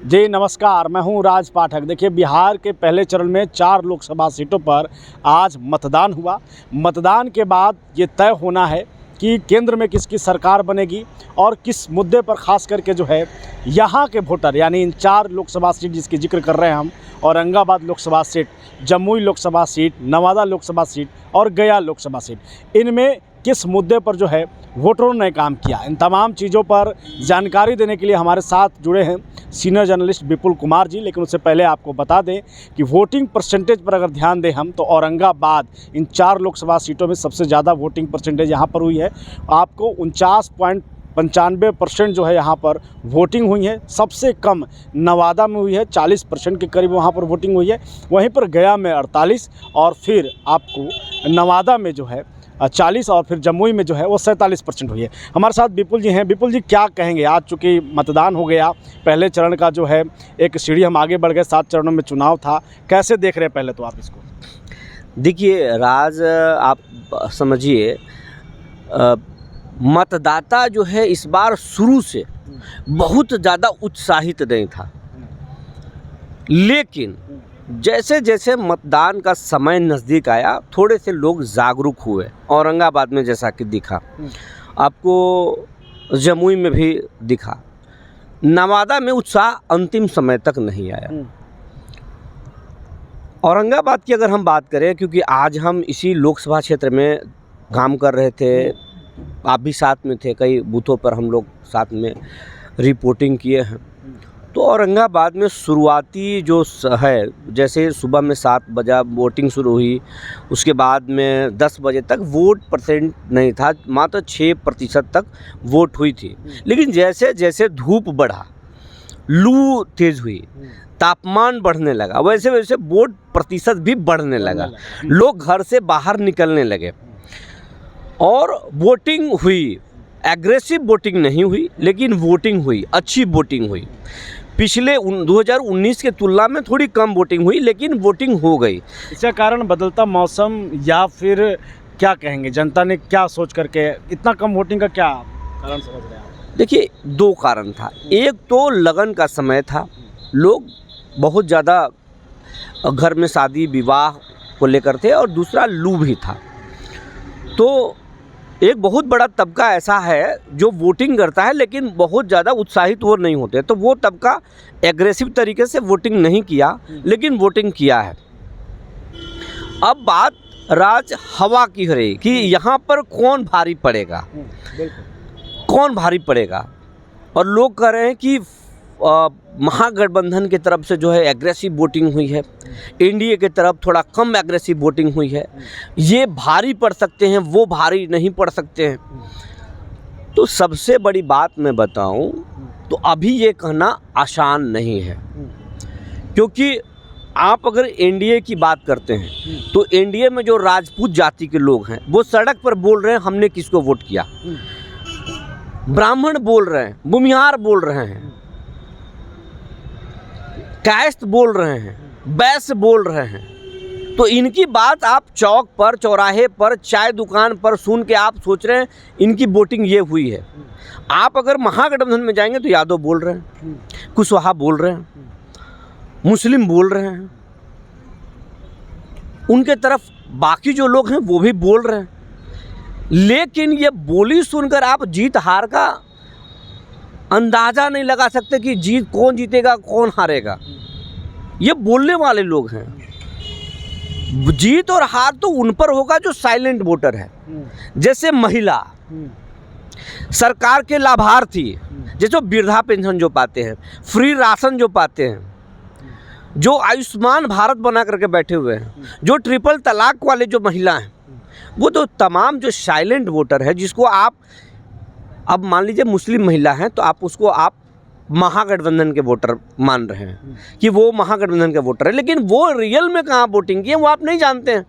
जी नमस्कार, मैं हूं राज पाठक। देखिए, बिहार के पहले चरण में 4 लोकसभा सीटों पर आज मतदान हुआ। मतदान के बाद ये तय होना है कि केंद्र में किसकी सरकार बनेगी और किस मुद्दे पर खास करके जो है यहाँ के वोटर, यानी इन 4 लोकसभा सीट जिसकी जिक्र कर रहे हैं हम, Aurangabad Lok Sabha seat, Jamui Lok Sabha seat, Nawada Lok Sabha seat और गया लोकसभा सीट, इनमें किस मुद्दे पर जो है वोटरों ने काम किया। इन तमाम चीज़ों पर जानकारी देने के लिए हमारे साथ जुड़े हैं सीनियर जर्नलिस्ट विपुल कुमार जी। लेकिन उससे पहले आपको बता दें कि वोटिंग परसेंटेज पर अगर ध्यान दें हम, तो औरंगाबाद इन 4 लोकसभा सीटों में सबसे ज़्यादा वोटिंग परसेंटेज यहाँ पर हुई है। आपको 49.95% जो है यहाँ पर वोटिंग हुई है। सबसे कम नवादा में हुई है, 40% के करीब वहाँ पर वोटिंग हुई है। वहीं पर गया में 48 और फिर आपको नवादा में जो है 40 और फिर जमुई में जो है वो 47% हुई है। हमारे साथ विपुल जी हैं। विपुल जी, क्या कहेंगे? आज चूँकि मतदान हो गया, पहले चरण का जो है एक सीढ़ी हम आगे बढ़ गए, 7 चरणों में चुनाव था, कैसे देख रहे हैं पहले तो आप इसको? देखिए राज, आप समझिए, मतदाता जो है इस बार शुरू से बहुत ज़्यादा उत्साहित नहीं था, लेकिन जैसे जैसे मतदान का समय नज़दीक आया, थोड़े से लोग जागरूक हुए। औरंगाबाद में जैसा कि दिखा, आपको जमुई में भी दिखा, नवादा में उत्साह अंतिम समय तक नहीं आया। औरंगाबाद की अगर हम बात करें, क्योंकि आज हम इसी लोकसभा क्षेत्र में काम कर रहे थे, आप भी साथ में थे, कई बूथों पर हम लोग साथ में रिपोर्टिंग किए हैं। तो औरंगाबाद में शुरुआती जो है, जैसे सुबह में 7 बजे वोटिंग शुरू हुई, उसके बाद में 10 बजे तक वोट परसेंट नहीं था, मात्र 6% तक वोट हुई थी। लेकिन जैसे जैसे धूप बढ़ा, लू तेज़ हुई, तापमान बढ़ने लगा, वैसे वैसे वोट प्रतिशत भी बढ़ने लगा। लोग घर से बाहर निकलने लगे और वोटिंग हुई। एग्रेसिव वोटिंग नहीं हुई, लेकिन वोटिंग हुई, अच्छी वोटिंग हुई। पिछले 2019 के तुलना में थोड़ी कम वोटिंग हुई, लेकिन वोटिंग हो गई। इसका कारण बदलता मौसम या फिर क्या कहेंगे, जनता ने क्या सोच करके इतना कम वोटिंग का क्या कारण समझ रहे हैं आप? देखिए, 2 कारण था। एक तो लगन का समय था, लोग बहुत ज़्यादा घर में शादी विवाह को लेकर थे, और दूसरा लू भी था। तो एक बहुत बड़ा तबका ऐसा है जो वोटिंग करता है, लेकिन बहुत ज़्यादा उत्साहित वो नहीं होते। तो वो तबका एग्रेसिव तरीके से वोटिंग नहीं किया, लेकिन वोटिंग किया है। अब बात राज हवा की हो रही कि यहाँ पर कौन भारी पड़ेगा, कौन भारी पड़ेगा। और लोग कह रहे हैं कि महागठबंधन की तरफ से जो है एग्रेसिव वोटिंग हुई है, एनडीए की तरफ थोड़ा कम एग्रेसिव वोटिंग हुई है, ये भारी पड़ सकते हैं, वो भारी नहीं पड़ सकते हैं। तो सबसे बड़ी बात मैं बताऊं तो अभी ये कहना आसान नहीं है, क्योंकि आप अगर एनडीए की बात करते हैं तो एनडीए में जो राजपूत जाति के लोग हैं वो सड़क पर बोल रहे हैं हमने किसको वोट किया। ब्राह्मण बोल रहे हैं, भूमिहार बोल रहे हैं, कायस्थ बोल रहे हैं, बैश्य बोल रहे हैं। तो इनकी बात आप चौक पर, चौराहे पर, चाय दुकान पर सुन के आप सोच रहे हैं इनकी वोटिंग ये हुई है। आप अगर महागठबंधन में जाएंगे तो यादव बोल रहे हैं, कुशवाहा बोल रहे हैं, मुस्लिम बोल रहे हैं, उनके तरफ बाकी जो लोग हैं वो भी बोल रहे हैं। लेकिन ये बोली सुनकर आप जीत हार का अंदाज़ा नहीं लगा सकते कि कौन जीतेगा कौन हारेगा। ये बोलने वाले लोग हैं। जीत और हार तो उन पर होगा जो साइलेंट वोटर है, जैसे महिला, सरकार के लाभार्थी, जैसे वृद्धा पेंशन जो पाते हैं, फ्री राशन जो पाते हैं, जो आयुष्मान भारत बना करके बैठे हुए हैं, जो ट्रिपल तलाक वाले जो महिला हैं, वो तो तमाम जो साइलेंट वोटर है, जिसको आप अब मान लीजिए मुस्लिम महिला हैं तो आप उसको आप महागठबंधन के वोटर मान रहे हैं कि वो महागठबंधन के वोटर है, लेकिन वो रियल में कहाँ वोटिंग किए वो आप नहीं जानते हैं।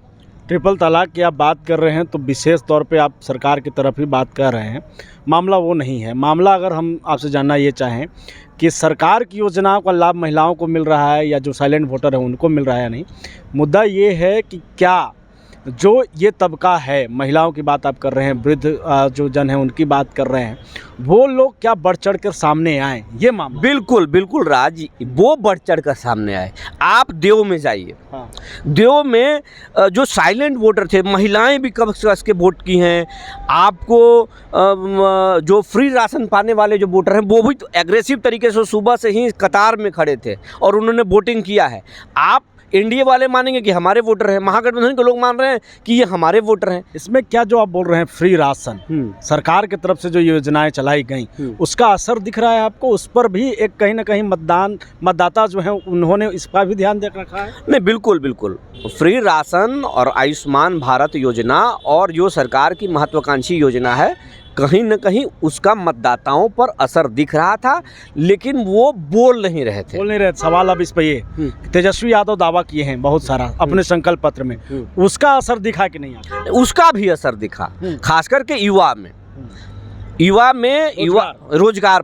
ट्रिपल तलाक की आप बात कर रहे हैं तो विशेष तौर पे आप सरकार की तरफ ही बात कर रहे हैं, मामला वो नहीं है। मामला अगर हम आपसे जानना ये चाहें कि सरकार की योजनाओं का लाभ महिलाओं को मिल रहा है या जो साइलेंट वोटर है उनको मिल रहा है, नहीं, मुद्दा ये है कि क्या जो ये तबका है, महिलाओं की बात आप कर रहे हैं, वृद्ध जो जन हैं उनकी बात कर रहे हैं, वो लोग क्या बढ़ चढ़ कर सामने आए ये मामला? बिल्कुल बिल्कुल राज, वो बढ़ चढ़ कर सामने आए। आप देव में जाइए, हाँ। देव में जो साइलेंट वोटर थे, महिलाएं भी कस के वोट की हैं। आपको जो फ्री राशन पाने वाले जो वोटर हैं वो भी तो एग्रेसिव तरीके से सुबह से ही कतार में खड़े थे और उन्होंने वोटिंग किया है। आप एनडीए वाले मानेंगे कि हमारे वोटर हैं, महागठबंधन के लोग मान रहे हैं कि ये हमारे वोटर हैं। इसमें क्या जो आप बोल रहे हैं फ्री राशन, सरकार की तरफ से जो योजनाएं चलाई गई, उसका असर दिख रहा है आपको? उस पर भी एक कहीं ना कहीं मतदाता जो हैं उन्होंने इस पर भी ध्यान दे रखा है? नहीं, बिल्कुल बिल्कुल। फ्री राशन और आयुष्मान भारत योजना और जो सरकार की महत्वाकांक्षी योजना है, कहीं न कहीं उसका मतदाताओं पर असर दिख रहा था, लेकिन वो बोल नहीं रहे थे। सवाल अब इस पे ये, तेजस्वी यादव दावा किए हैं बहुत सारा अपने संकल्प पत्र में, उसका असर दिखा कि नहीं आपको? उसका भी असर दिखा, खास करके युवा में रोजगार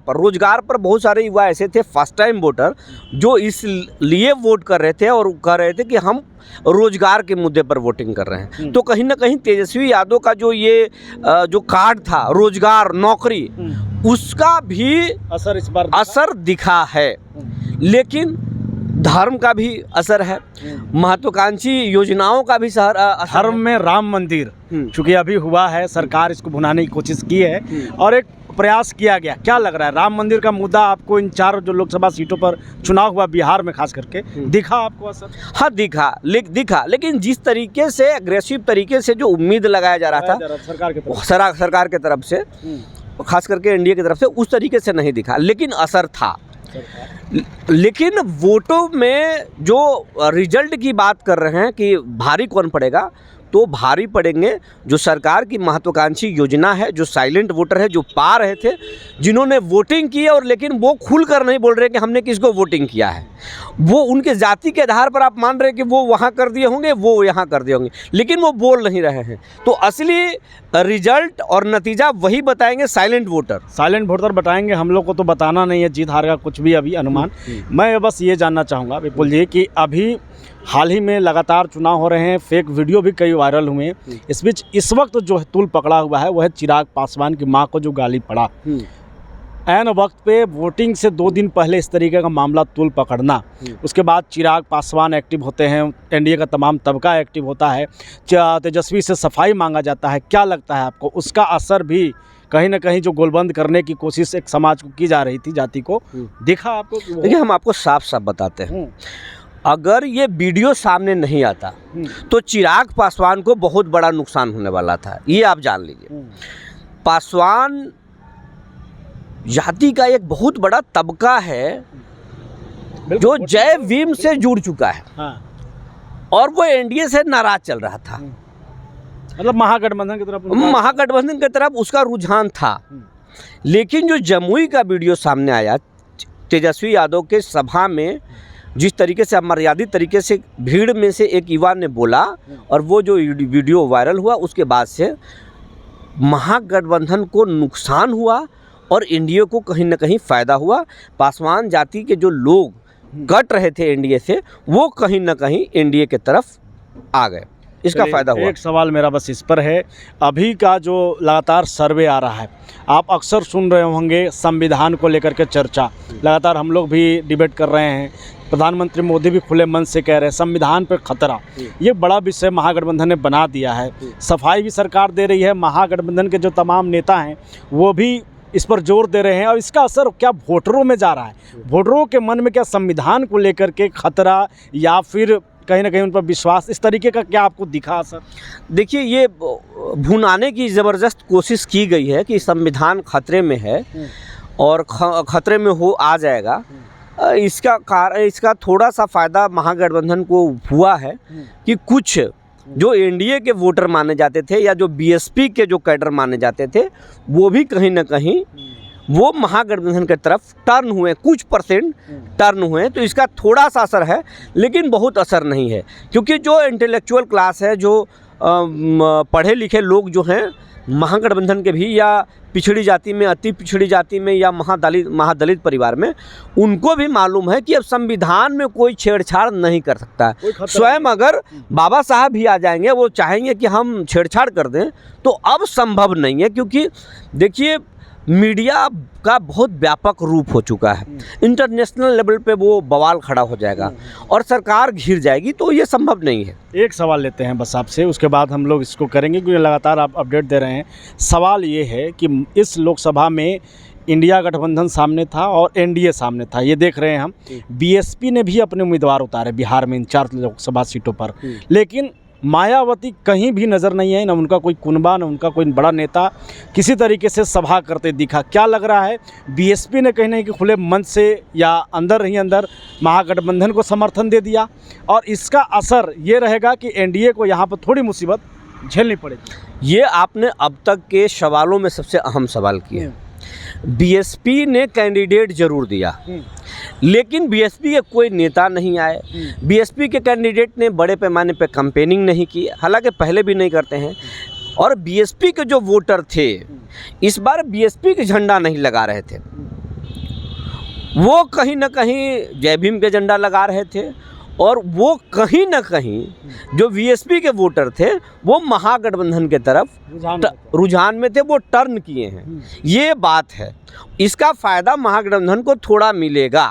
पर बहुत सारे युवा ऐसे थे फर्स्ट टाइम वोटर जो इसलिए वोट कर रहे थे और कह रहे थे कि हम रोजगार के मुद्दे पर वोटिंग कर रहे हैं। तो कहीं ना कहीं तेजस्वी यादव का जो ये जो कार्ड था, रोजगार, नौकरी, उसका भी असर इस बार असर दिखा है। लेकिन धर्म का भी असर है, महत्वाकांक्षी योजनाओं का भी धर्म में राम मंदिर चूंकि अभी हुआ है, सरकार इसको भुनाने की कोशिश की है और एक प्रयास किया गया। क्या लग रहा है, राम मंदिर का मुद्दा आपको इन 4 जो लोकसभा सीटों पर चुनाव हुआ बिहार में खास करके, दिखा आपको असर? हाँ दिखा, लेकिन जिस तरीके से एग्रेसिव तरीके से जो उम्मीद लगाया जा रहा था सरकार की तरफ से, खास करके एनडीए की तरफ से, उस तरीके से नहीं दिखा, लेकिन असर था। लेकिन वोटों में जो रिजल्ट की बात कर रहे हैं कि भारी कौन पड़ेगा, तो भारी पड़ेंगे जो सरकार की महत्वाकांक्षी योजना है, जो साइलेंट वोटर है, जो पा रहे थे, जिन्होंने वोटिंग की है और लेकिन वो खुलकर नहीं बोल रहे कि हमने किसको वोटिंग किया है। वो उनके जाति के आधार पर आप मान रहे हैं कि वो वहाँ कर दिए होंगे, वो यहाँ कर दिए होंगे, लेकिन वो बोल नहीं रहे हैं। तो असली रिजल्ट और नतीजा वही बताएंगे साइलेंट वोटर बताएंगे। हम लोग को तो बताना नहीं है जीत हार का कुछ भी अभी अनुमान। मैं बस ये जानना चाहूँगा विपुल जी कि अभी हाल ही में लगातार चुनाव हो रहे हैं, फेक वीडियो भी कई वायरल हुए। इस बीच इस वक्त जो तूल पकड़ा हुआ है वो है चिराग पासवान की मां को जो गाली पड़ा, ऐन वक्त पे वोटिंग से 2 दिन पहले इस तरीके का मामला तूल पकड़ना, उसके बाद चिराग पासवान एक्टिव होते हैं, एनडीए का तमाम तबका एक्टिव होता है, तेजस्वी से सफाई मांगा जाता है। क्या लगता है आपको, उसका असर भी कहीं ना कहीं जो गोलबंद करने की कोशिश एक समाज को की जा रही थी, जाति को, दिखा आपको? देखिए, हम आपको साफ साफ बताते हैं, अगर ये वीडियो सामने नहीं आता तो चिराग पासवान को बहुत बड़ा नुकसान होने वाला था, ये आप जान लीजिए। पासवान जाति का एक बहुत बड़ा तबका है जो जय भीम से जुड़ चुका है। और वो एनडीए से नाराज चल रहा था, मतलब महागठबंधन की तरफ उसका रुझान था। लेकिन जो जमुई का वीडियो सामने आया, तेजस्वी यादव के सभा में जिस तरीके से अमर्यादित तरीके से भीड़ में से एक युवा ने बोला और वो जो वीडियो वायरल हुआ, उसके बाद से महागठबंधन को नुकसान हुआ और एनडीए को कहीं ना कहीं फ़ायदा हुआ। पासवान जाति के जो लोग कट रहे थे एनडीए से, वो कहीं ना कहीं एनडीए की तरफ आ गए, इसका फ़ायदा हुआ। एक सवाल मेरा बस इस पर है, अभी का जो लगातार सर्वे आ रहा है, आप अक्सर सुन रहे होंगे संविधान को लेकर के चर्चा, लगातार हम लोग भी डिबेट कर रहे हैं, प्रधानमंत्री मोदी भी खुले मन से कह रहे हैं संविधान पर खतरा, ये बड़ा विषय महागठबंधन ने बना दिया है। सफाई भी सरकार दे रही है, महागठबंधन के जो तमाम नेता हैं वो भी इस पर जोर दे रहे हैं, और इसका असर क्या वोटरों में जा रहा है? वोटरों के मन में क्या संविधान को लेकर के खतरा या फिर कहीं ना कहीं उन पर विश्वास, इस तरीके का क्या आपको दिखा असर? देखिए, ये भुनाने की ज़बरदस्त कोशिश की गई है कि संविधान खतरे में है और खतरे में आ जाएगा। इसका थोड़ा सा फ़ायदा महागठबंधन को हुआ है कि कुछ जो एनडीए के वोटर माने जाते थे या जो बीएसपी के जो कैडर माने जाते थे, वो भी कहीं ना कहीं वो महागठबंधन की तरफ टर्न हुए, कुछ परसेंट टर्न हुए। तो इसका थोड़ा सा असर है, लेकिन बहुत असर नहीं है, क्योंकि जो इंटेलेक्चुअल क्लास है, जो पढ़े लिखे लोग जो हैं, महागठबंधन के भी, या पिछड़ी जाति में, अति पिछड़ी जाति में, या महादलित परिवार में, उनको भी मालूम है कि अब संविधान में कोई छेड़छाड़ नहीं कर सकता है। स्वयं अगर बाबा साहब भी आ जाएंगे, वो चाहेंगे कि हम छेड़छाड़ कर दें, तो अब संभव नहीं है, क्योंकि देखिए मीडिया का बहुत व्यापक रूप हो चुका है। इंटरनेशनल लेवल पे वो बवाल खड़ा हो जाएगा और सरकार घिर जाएगी, तो ये संभव नहीं है। एक सवाल लेते हैं बस आपसे, उसके बाद हम लोग इसको करेंगे, क्योंकि लगातार आप अपडेट दे रहे हैं। सवाल ये है कि इस लोकसभा में इंडिया गठबंधन सामने था और एनडीए सामने था, ये देख रहे हैं हम। बीएसपी ने भी अपने उम्मीदवार उतारे बिहार में इन 4 लोकसभा सीटों पर, लेकिन मायावती कहीं भी नज़र नहीं है, न उनका कोई कुनबा, न उनका कोई बड़ा नेता किसी तरीके से सभा करते दिखा। क्या लग रहा है, बीएसपी ने कहीं नहीं कि खुले मन से या अंदर ही अंदर महागठबंधन को समर्थन दे दिया, और इसका असर ये रहेगा कि एनडीए को यहाँ पर थोड़ी मुसीबत झेलनी पड़ेगी? ये आपने अब तक के सवालों में सबसे अहम सवाल किया। बीएसपी ने कैंडिडेट जरूर दिया, लेकिन बीएसपी के कोई नेता नहीं आए। बीएसपी के कैंडिडेट ने बड़े पैमाने पे कैंपेनिंग नहीं की, हालांकि पहले भी नहीं करते हैं। और बीएसपी के जो वोटर थे, इस बार बीएसपी के झंडा नहीं लगा रहे थे, वो कहीं ना कहीं जय भीम के झंडा लगा रहे थे, और वो कहीं ना कहीं जो बीएसपी के वोटर थे वो महागठबंधन के तरफ रुझान में थे, वो टर्न किए हैं। ये बात है, इसका फ़ायदा महागठबंधन को थोड़ा मिलेगा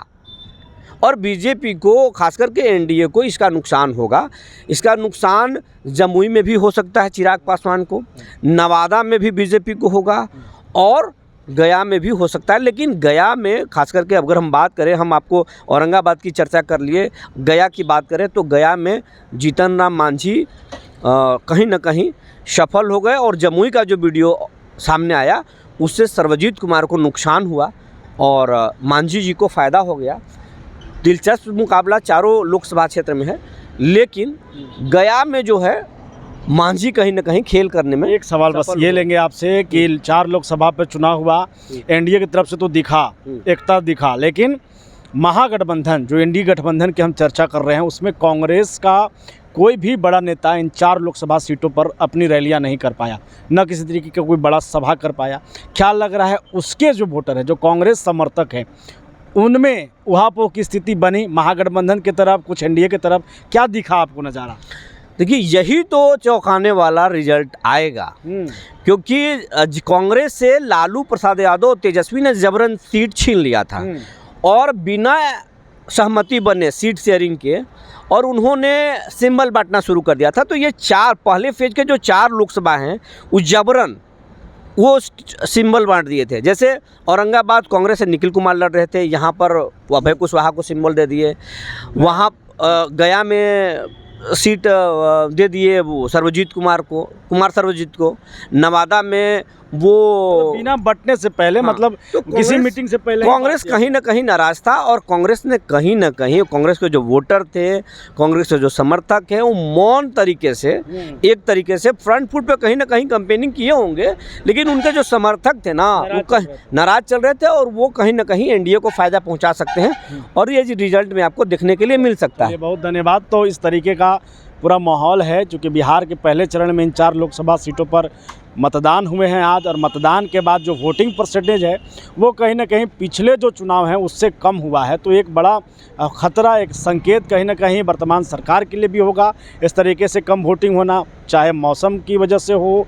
और बीजेपी को, खास करके एनडीए को इसका नुकसान होगा। इसका नुकसान जमुई में भी हो सकता है चिराग पासवान को, नवादा में भी बीजेपी को होगा, और गया में भी हो सकता है। लेकिन गया में खास करके अगर हम बात करें, हम आपको औरंगाबाद की चर्चा कर लिए, गया की बात करें तो गया में जीतन राम मांझी कहीं ना कहीं सफल हो गए, और जमुई का जो वीडियो सामने आया उससे सर्वजीत कुमार को नुकसान हुआ और मांझी जी को फ़ायदा हो गया। दिलचस्प मुकाबला चारों लोकसभा क्षेत्र में है, लेकिन गया में जो है मांझी कहीं ना कहीं खेल करने में। एक सवाल बस ये लेंगे आपसे कि 4 लोकसभा पे चुनाव हुआ, एनडीए की तरफ से तो दिखा, एकता दिखा, लेकिन महागठबंधन, जो एनडीए गठबंधन की हम चर्चा कर रहे हैं, उसमें कांग्रेस का कोई भी बड़ा नेता इन 4 लोकसभा सीटों पर अपनी रैलियां नहीं कर पाया, न किसी तरीके का कोई बड़ा सभा कर पाया। क्या लग रहा है, उसके जो वोटर हैं, जो कांग्रेस समर्थक हैं, उनमें उहापोह की स्थिति बनी महागठबंधन की तरफ, कुछ एनडीए की तरफ? क्या दिखा आपको नज़ारा? देखिए, यही तो चौंकाने वाला रिजल्ट आएगा, क्योंकि कांग्रेस से लालू प्रसाद यादव, तेजस्वी ने जबरन सीट छीन लिया था और बिना सहमति बने सीट शेयरिंग के, और उन्होंने सिंबल बांटना शुरू कर दिया था। तो ये 4 पहले फेज के जो 4 लोकसभा हैं, वो जबरन वो सिंबल बांट दिए थे। जैसे औरंगाबाद कांग्रेस से निखिल कुमार लड़ रहे थे, यहाँ पर वो अभय कुशवाहा को सिंबल दे दिए। वहाँ गया में सीट दे दिए वो सर्वजीत कुमार सर्वजीत को। नवादा में वो बिना बटने से पहले, मतलब तो किसी मीटिंग से पहले कांग्रेस कहीं ना कहीं नाराज था, और कांग्रेस ने कहीं ना कहीं, कांग्रेस के जो वोटर थे, कांग्रेस के जो समर्थक हैं, वो मौन तरीके से, एक तरीके से फ्रंट फुट पे कहीं ना कहीं कैंपेनिंग किए होंगे, लेकिन उनके जो समर्थक थे ना, वो नाराज चल रहे थे, और वो कहीं ना कहीं एनडीए को फ़ायदा पहुँचा सकते हैं, और ये रिजल्ट में आपको देखने के लिए मिल सकता है। बहुत धन्यवाद। तो इस तरीके का पूरा माहौल है, चूँकि बिहार के पहले चरण में इन 4 लोकसभा सीटों पर मतदान हुए हैं आज, और मतदान के बाद जो वोटिंग परसेंटेज है वो कहीं ना कहीं पिछले जो चुनाव हैं उससे कम हुआ है। तो एक बड़ा ख़तरा, एक संकेत कहीं ना कहीं वर्तमान सरकार के लिए भी होगा। इस तरीके से कम वोटिंग होना, चाहे मौसम की वजह से हो,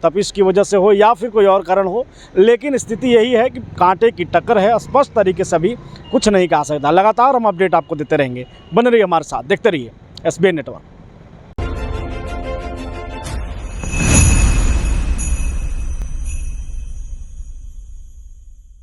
तपिश की वजह से हो, या फिर कोई और कारण हो, लेकिन स्थिति यही है कि कांटे की टक्कर है। स्पष्ट तरीके से अभी कुछ नहीं कहा सकता। लगातार हम अपडेट आपको देते रहेंगे, बने रहिए हमारे साथ, देखते रहिए एसबीएन नेटवर्क।